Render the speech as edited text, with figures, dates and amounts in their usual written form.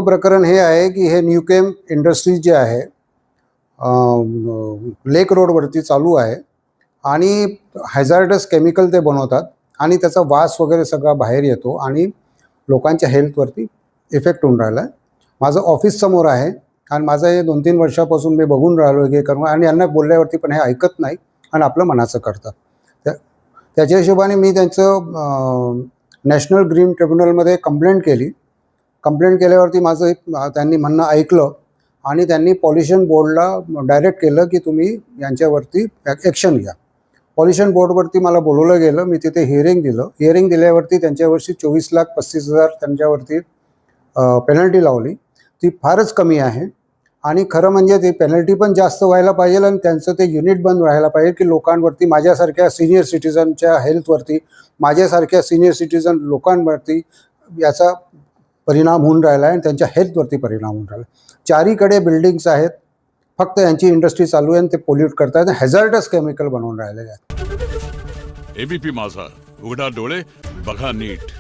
प्रकरण हे आहे की हे न्यूकेम इंडस्ट्रीज जे आहे लेक रोडवरती चालू आहे आणि हॅझार्डस केमिकल ते बनवतात आणि त्याचा वास वगैरे सगळा बाहेर येतो आणि लोकांच्या हेल्थवरती इफेक्ट होऊन राहिला आहे. माझं ऑफिस समोर आहे आणि माझं हे 2-3 वर्षापासून मी बघून राहिलो की करून आणि यांना बोलल्यावरती पण हे ऐकत नाही आणि आपलं मनाचं करतात. त्याच्या हिशोबाने मी त्यांचं नॅशनल ग्रीन ट्रिब्युनलमध्ये कंप्लेंट केली. कंप्लेंट केल्यावरती माझं त्यांनी म्हणणं ऐकलं आणि त्यांनी पॉल्युशन बोर्डला डायरेक्ट केलं की तुम्ही यांच्यावरती ॲक्शन घ्या. पॉल्युशन बोर्डवरती मला बोलवलं गेलं. मी तिथे हिअरिंग दिलं. हिअरिंग दिल्यावरती त्यांच्यावरती 24,35,000 त्यांच्यावरती पेनल्टी लावली. ती फारच कमी आहे आणि खरं म्हणजे ती पेनल्टी पण जास्त व्हायला पाहिजे आणि त्यांचं ते युनिट बंद राहायला पाहिजे की लोकांवरती, माझ्यासारख्या सिनियर सिटीजनच्या हेल्थवरती, माझ्यासारख्या सिनियर सिटीजन लोकांवरती याचा परिणाम होऊन राहिला आहे आणि त्यांच्या हेल्थवरती परिणाम होऊन राहिला. चारीकडे बिल्डिंग्स आहेत, फक्त यांची इंडस्ट्री चालू आहे आणि ते पोल्यूट करतात, हॅझार्डस केमिकल बनवून राहिलेले आहेत. एबीपी माझा, उघडा डोळे बघा नीट.